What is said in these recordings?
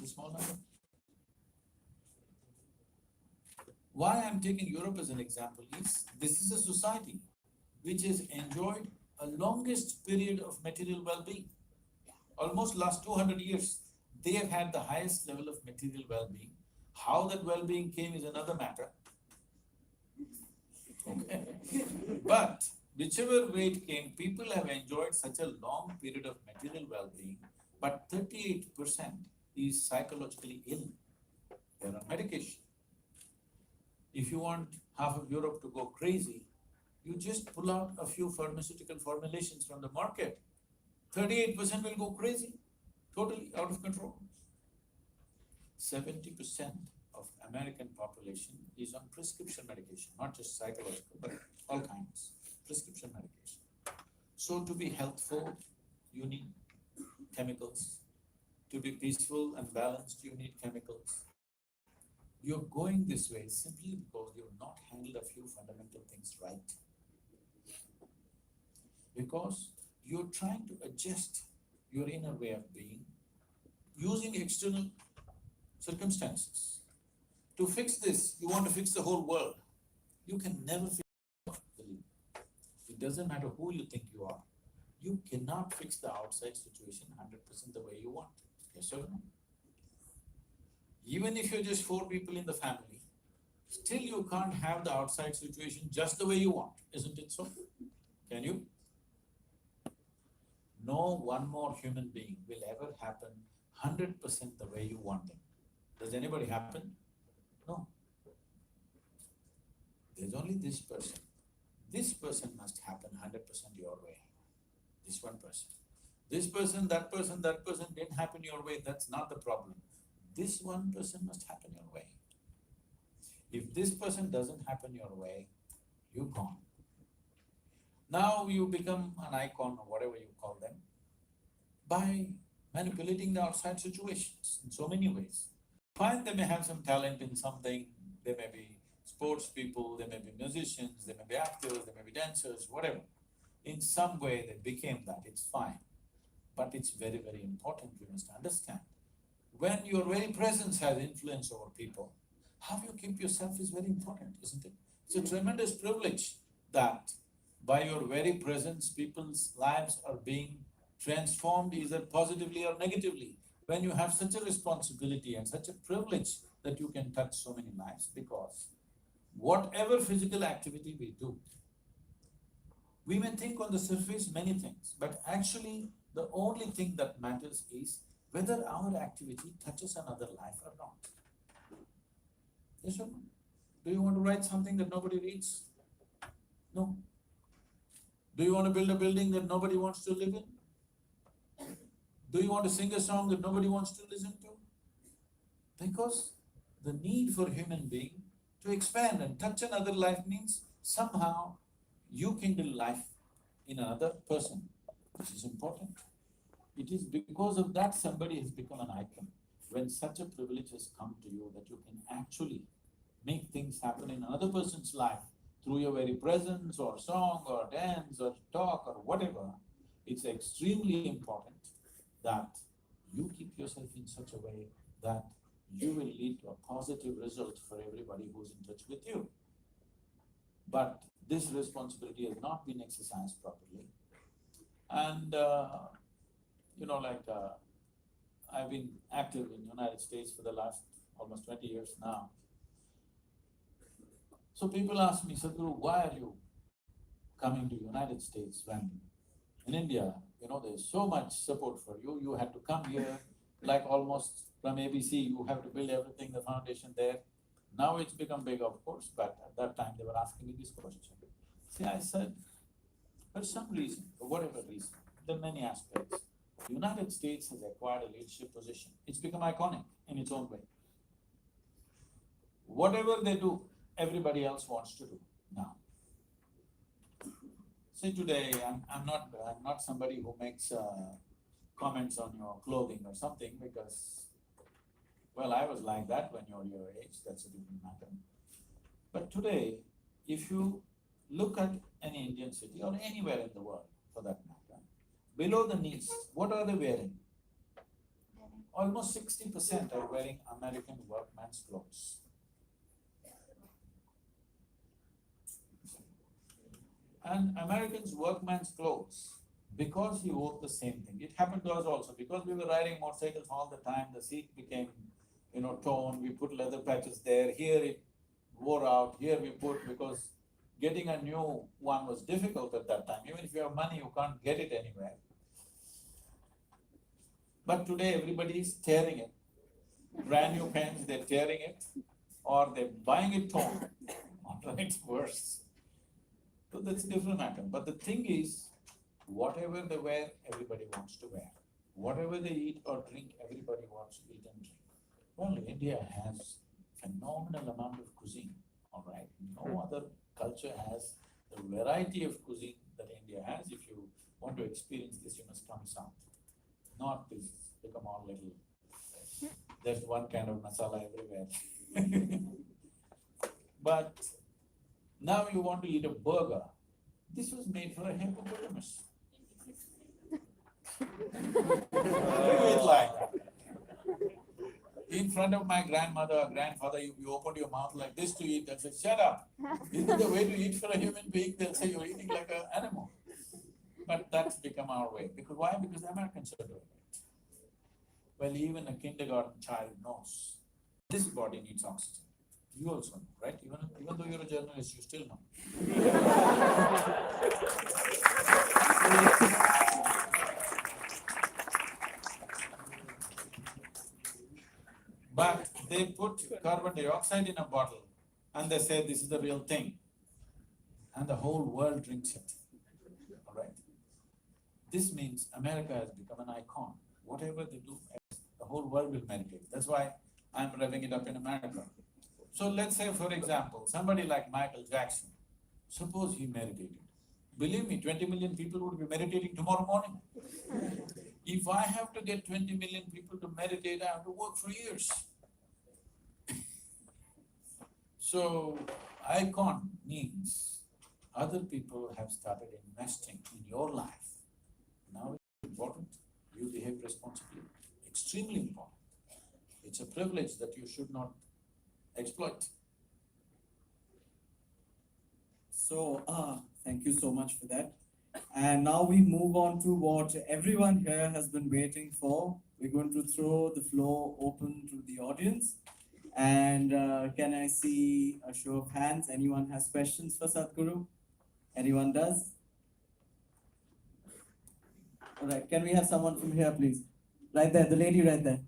the small number. Why I'm taking Europe as an example is, this is a society which has enjoyed a longest period of material well-being. Almost last 200 years, they have had the highest level of material well-being. How that well-being came is another matter. Okay. But whichever way it came, people have enjoyed such a long period of material well-being, but 38% is psychologically ill. They're on medication. If you want half of Europe to go crazy, you just pull out a few pharmaceutical formulations from the market. 38% will go crazy, totally out of control. 70% of American population is on prescription medication, not just psychological, but all kinds, prescription medication. So to be healthful, you need chemicals. To be peaceful and balanced, you need chemicals. You're going this way simply because you've not handled a few fundamental things right. Because you're trying to adjust your inner way of being using external circumstances. To fix this, you want to fix the whole world. You can never fix it. It doesn't matter who you think you are. You cannot fix the outside situation 100% the way you want. Yes or no? Even if you're just 4 people in the family, still you can't have the outside situation just the way you want. Isn't it so? Can you? No one more human being will ever happen 100% the way you want them. Does anybody happen? No. There's only this person. This person must happen 100% your way. This one person. This person, that person didn't happen your way. That's not the problem. This one person must happen your way. If this person doesn't happen your way, you're gone. Now you become an icon or whatever you call them by manipulating the outside situations in so many ways. Fine, they may have some talent in something, they may be sports people, they may be musicians, they may be actors, they may be dancers, whatever. In some way they became that, it's fine. But it's very, very important, you must understand. When your very presence has influence over people, how you keep yourself is very important, isn't it? It's a tremendous privilege that by your very presence, people's lives are being transformed either positively or negatively. When you have such a responsibility and such a privilege that you can touch so many lives, because whatever physical activity we do, we may think on the surface many things, but actually the only thing that matters is whether our activity touches another life or not. Yes or no? Do you want to write something that nobody reads? No. Do you want to build a building that nobody wants to live in? Do you want to sing a song that nobody wants to listen to? Because the need for human being to expand and touch another life means somehow you kindle life in another person, which is important. It is because of that somebody has become an icon. When such a privilege has come to you that you can actually make things happen in another person's life through your very presence or song or dance or talk or whatever, it's extremely important that you keep yourself in such a way that you will lead to a positive result for everybody who's in touch with you. But this responsibility has not been exercised properly. And I've been active in the United States for the last almost 20 years now. So people ask me, Sadhguru, why are you coming to the United States when in India, there's so much support for you. You had to come here, like almost from ABC, you have to build everything, the foundation there. Now it's become big, of course, but at that time they were asking me this question. See, I said, for some reason, for whatever reason, there are many aspects. The United States has acquired a leadership position. It's become iconic in its own way. Whatever they do, everybody else wants to do now. See, today, I'm not somebody who makes comments on your clothing or something because, well, I was like that when you're your age, that's a different matter. But today, if you look at any Indian city or anywhere in the world for that matter, below the knees, what are they wearing? almost 60% are wearing American workman's clothes. And Americans' workman's clothes, because he wore the same thing. It happened to us also, because we were riding motorcycles all the time, the seat became, torn, we put leather patches there, here it wore out, here we put, because getting a new one was difficult at that time. Even if you have money, you can't get it anywhere. But today everybody is tearing it. Brand new pens, they're tearing it, or they're buying it torn, or it's worse. So that's a different matter. But the thing is, whatever they wear, everybody wants to wear. Whatever they eat or drink, everybody wants to eat and drink. Well, India has phenomenal amount of cuisine, all right? No other culture has the variety of cuisine that India has. If you want to experience this, you must come south. North is become all little, there's one kind of masala everywhere. But now you want to eat a burger. This was made for a hippopotamus. What do you eat like? In front of my grandmother or grandfather, you opened your mouth like this to eat, they'll say, shut up. Isn't the way to eat for a human being? They'll say you're eating like an animal. But that's become our way. Because why? Because the Americans are doing it. Well, even a kindergarten child knows this body needs oxygen. You also know, right? Even though you're a journalist, you still know. But they put carbon dioxide in a bottle and they say this is the real thing. And the whole world drinks it. All right? This means America has become an icon. Whatever they do, the whole world will meditate. That's why I'm revving it up in America. So let's say, for example, somebody like Michael Jackson, suppose he meditated. Believe me, 20 million people would be meditating tomorrow morning. If I have to get 20 million people to meditate, I have to work for years. So, icon means other people have started investing in your life. Now it's important, you behave responsibly, extremely important. It's a privilege that you should not exploit. So, thank you so much for that. And now we move on to what everyone here has been waiting for. We're going to throw the floor open to the audience. And can I see a show of hands? Anyone has questions for Sadhguru? Anyone does? All right, can we have someone from here, please? Right there, the lady right there.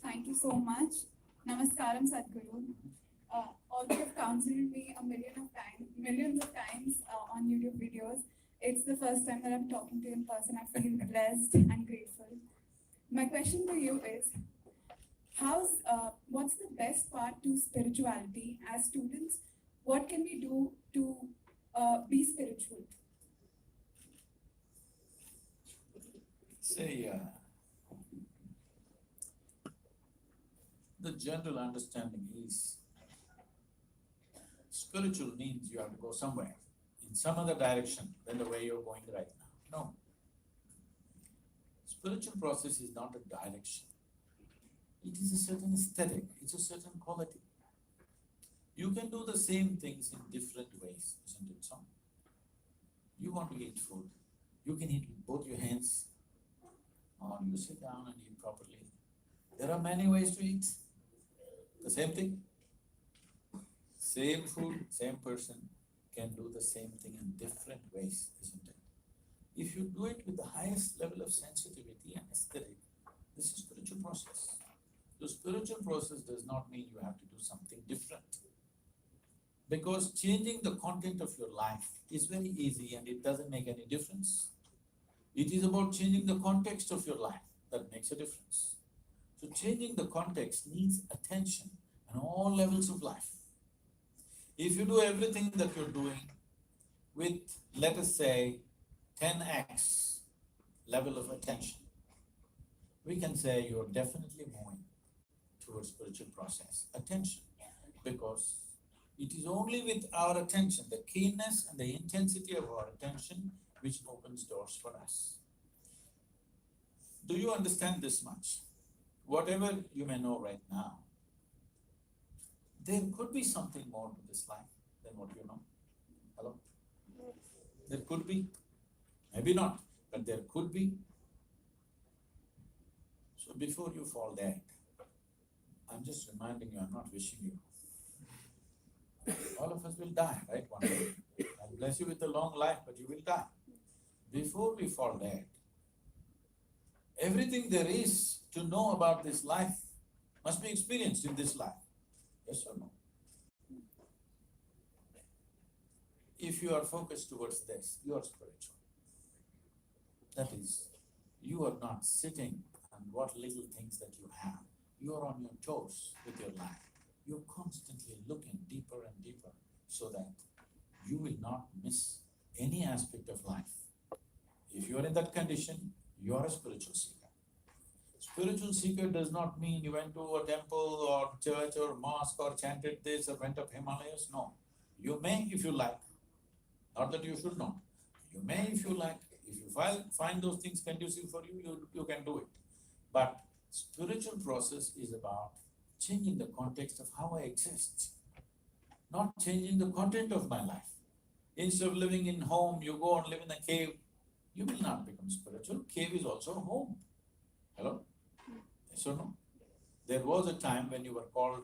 Thank you so much. Namaskaram, Sadhguru. Although you've counseled me millions of times on YouTube videos, it's the first time that I'm talking to you in person. I feel blessed and grateful. My question to you is, what's the best part to spirituality as students? What can we do to be spiritual? Say, the general understanding is spiritual means you have to go somewhere, in some other direction than the way you're going right now. No. Spiritual process is not a direction. It is a certain aesthetic, it's a certain quality. You can do the same things in different ways, isn't it so? You want to eat food, you can eat with both your hands, or you sit down and eat properly. There are many ways to eat. The same thing. Same food, same person can do the same thing in different ways, isn't it? If you do it with the highest level of sensitivity and aesthetic, this is spiritual process. The spiritual process does not mean you have to do something different. Because changing the content of your life is very easy and it doesn't make any difference. It is about changing the context of your life that makes a difference. So changing the context needs attention on all levels of life. If you do everything that you're doing with, let us say, 10x level of attention, we can say you're definitely moving towards spiritual process. Attention, because it is only with our attention, the keenness and the intensity of our attention, which opens doors for us. do you understand this much? Whatever you may know right now, there could be something more to this life than what you know. Hello? There could be, maybe not, but there could be. So before you fall dead, I'm just reminding you, I'm not wishing you. All of us will die, right, one day. I'll bless you with a long life, but you will die. Before we fall dead, everything there is to know about this life must be experienced in this life. Yes or no? If you are focused towards this, you are spiritual. That is, you are not sitting on what little things that you have. You are on your toes with your life. You're constantly looking deeper and deeper so that you will not miss any aspect of life. If you are in that condition, you are a spiritual seeker. Spiritual seeker does not mean you went to a temple or church or mosque or chanted this or went up Himalayas. No. You may if you like. Not that you should not. You may if you like. If you find those things conducive for you, you can do it. But spiritual process is about changing the context of how I exist, not changing the content of my life. Instead of living in home, you go and live in a cave, you will not become spiritual. Cave is also a home. Hello? Yes or no? There was a time when you were called,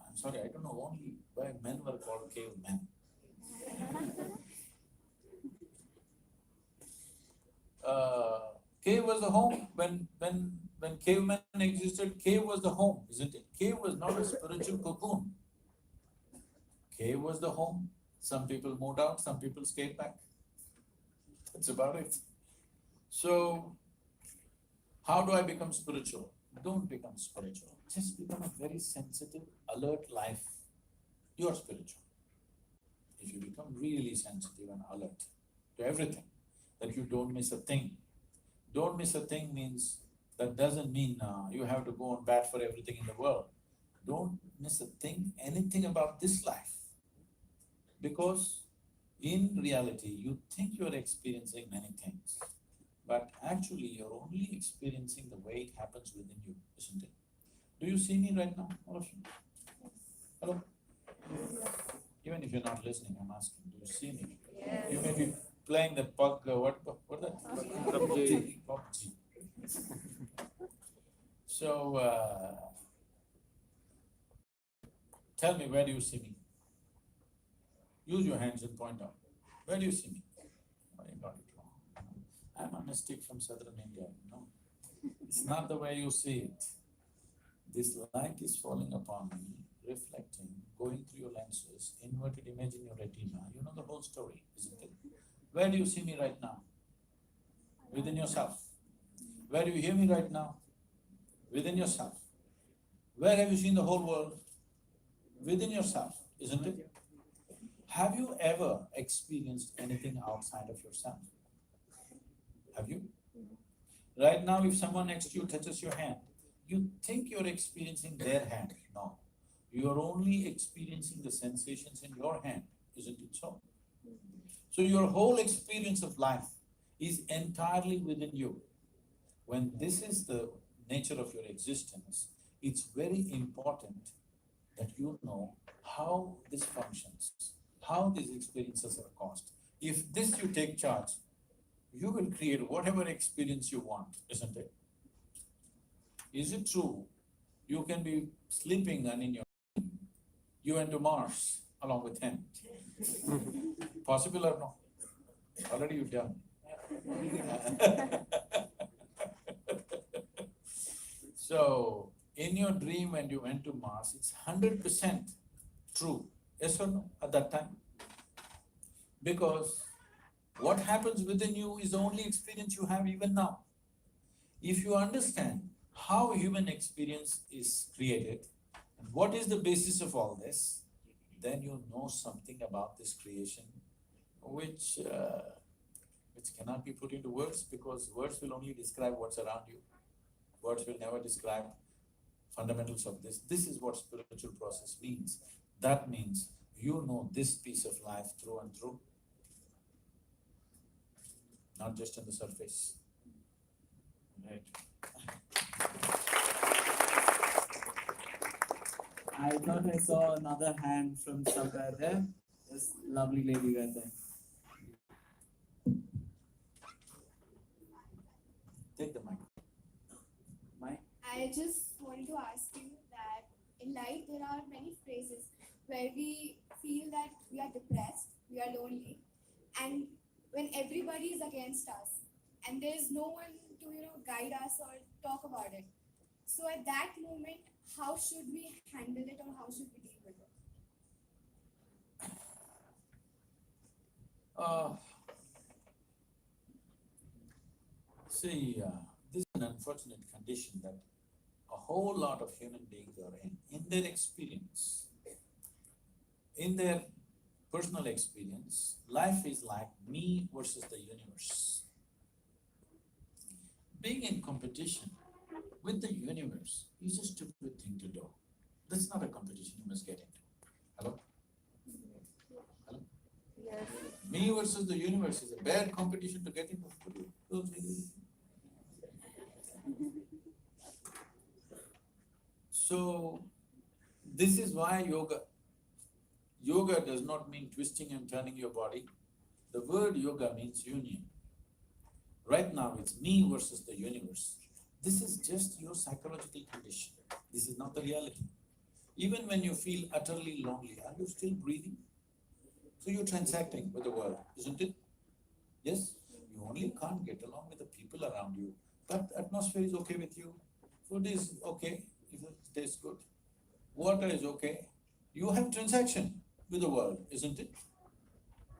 I'm sorry, I don't know only why men were called cavemen. Cave was the home. When cavemen existed, cave was the home, isn't it? Cave was not a spiritual cocoon. Cave was the home. Some people moved out, some people stayed back. That's about it. So, how do I become spiritual? Don't become spiritual. Just become a very sensitive, alert life. You are spiritual. If you become really sensitive and alert to everything, that you don't miss a thing. Don't miss a thing means, that doesn't mean you have to go on bat for everything in the world. Don't miss a thing, anything about this life. Because in reality, you think you're experiencing many things, but actually you're only experiencing the way it happens within you, isn't it? Do you see me right now, all of you? Hello? Even if you're not listening, I'm asking, do you see me? Yes. You may be playing the pug, what that? PUBG. So, tell me, where do you see me? Use your hands and point out. Where do you see me? Oh, you got it wrong. I'm a mystic from southern India, no. It's not the way you see it. This light is falling upon me, reflecting, going through your lenses, inverted image in your retina. You know the whole story, isn't it? Where do you see me right now? Within yourself. Where do you hear me right now? Within yourself. Where have you seen the whole world? Within yourself, isn't it? Have you ever experienced anything outside of yourself? Have you? Right now, if someone next to you touches your hand, you think you're experiencing their hand. No. You are only experiencing the sensations in your hand, isn't it so? So your whole experience of life is entirely within you. When this is the nature of your existence, it's very important that you know how this functions, how these experiences are caused. If this you take charge, you will create whatever experience you want, isn't it? Is it true? You can be sleeping and in your dream, you went to Mars along with him. Possible or no? Already you've done. So, in your dream when you went to Mars, it's 100% true. Yes or no, at that time? Because what happens within you is the only experience you have even now. If you understand how human experience is created and what is the basis of all this, then you know something about this creation which cannot be put into words, because words will only describe what's around you. Words will never describe fundamentals of this. This is what spiritual process means. That means you know this piece of life through and through, not just on the surface. Right. I thought I saw another hand from somewhere there. This lovely lady right there. Take the mic. Mike? I just wanted to ask you that in life there are many phases where we feel that we are depressed, we are lonely, and when everybody is against us, and there is no one to guide us or talk about it. So at that moment, how should we handle it or how should we deal with it? This is an unfortunate condition that a whole lot of human beings are in their experience. In their personal experience, life is like me versus the universe. Being in competition with the universe is a stupid thing to do. That's not a competition you must get into. Hello? Hello? Yes. Me versus the universe is a bad competition to get into. So, this is why yoga does not mean twisting and turning your body. The word yoga means union. Right now it's me versus the universe. This is just your psychological condition. This is not the reality. Even when you feel utterly lonely, are you still breathing? So you're transacting with the world, isn't it? Yes? You only can't get along with the people around you, but the atmosphere is okay with you. Food is okay, if it tastes good. Water is okay. You have transaction with the world, isn't it?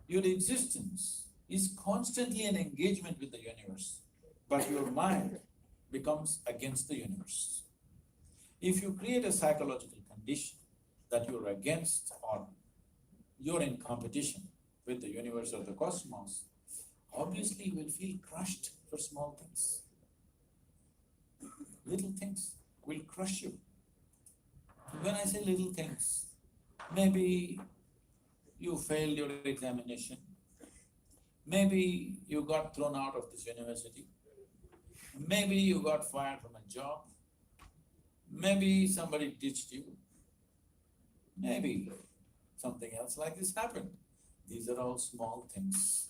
Your existence is constantly an engagement with the universe, but your mind becomes against the universe. If you create a psychological condition that you're against or you're in competition with the universe or the cosmos, obviously you will feel crushed for small things. Little things will crush you. When I say little things, maybe you failed your examination, maybe you got thrown out of this university, maybe you got fired from a job, maybe somebody ditched you, maybe something else like this happened. These are all small things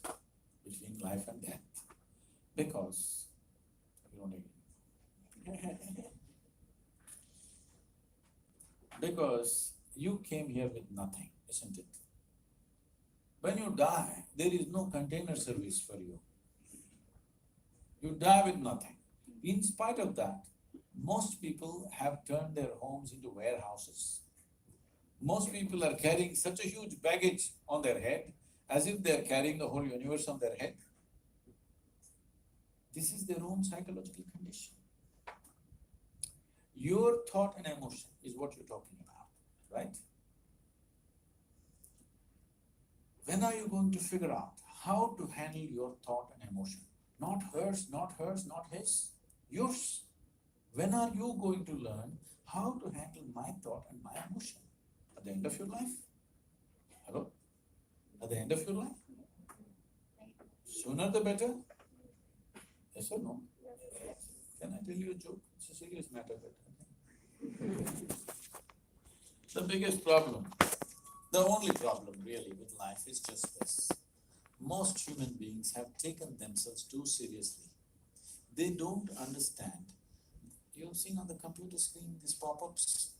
between life and death, because you don't because you came here with nothing, isn't it? When you die, there is no container service for you. You die with nothing. In spite of that, most people have turned their homes into warehouses. Most people are carrying such a huge baggage on their head, as if they are carrying the whole universe on their head. This is their own psychological condition. Your thought and emotion is what you're talking about, right? When are you going to figure out how to handle your thought and emotion? Not hers, not hers, not his, yours. When are you going to learn how to handle my thought and my emotion? At the end of your life? Hello? At the end of your life? Sooner the better? Yes or no? Can I tell you a joke? It's a serious matter. The biggest problem, the only problem really with life is just this. Most human beings have taken themselves too seriously. They don't understand. You've seen on the computer screen these pop-ups?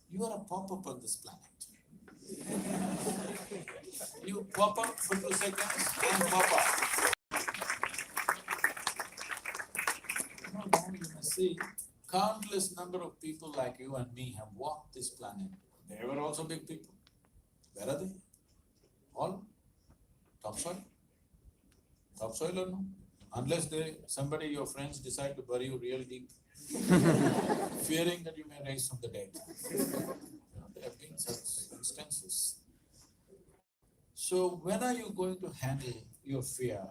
You are a pop-up on this planet. You pop up for 2 seconds and pop up. No, you must see, countless number of people like you and me have walked this planet. They were also big people. Where are they? All topsoil? Topsoil or no? Unless somebody, your friends decide to bury you real deep, fearing that you may rise from the dead. There have been such instances. So when are you going to handle your fear,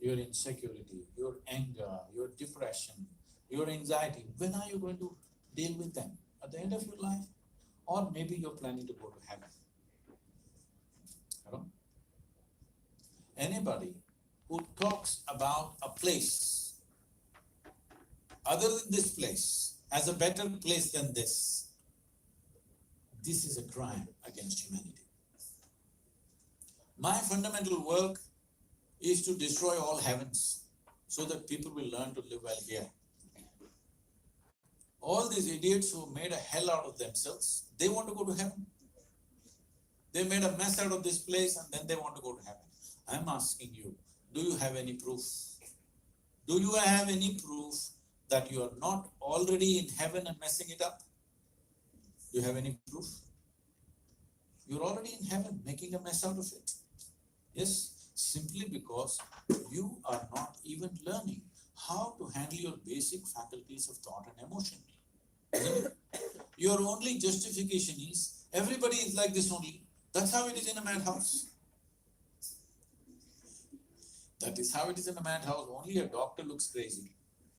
your insecurity, your anger, your depression, your anxiety? When are you going to deal with them? At the end of your life? Or maybe you're planning to go to heaven. Hello? Anybody who talks about a place other than this place as a better place than this, This is a crime against humanity. My fundamental work is to destroy all heavens so that people will learn to live well here. All these idiots who made a hell out of themselves, they want to go to heaven. They made a mess out of this place and then they want to go to heaven. I'm asking you, do you have any proof? Do you have any proof that you are not already in heaven and messing it up? Do you have any proof? You're already in heaven, making a mess out of it. Yes, simply because you are not even learning how to handle your basic faculties of thought and emotion. Isn't it? Your only justification is, everybody is like this only. That's how it is in a madhouse. That is how it is in a madhouse. Only a doctor looks crazy.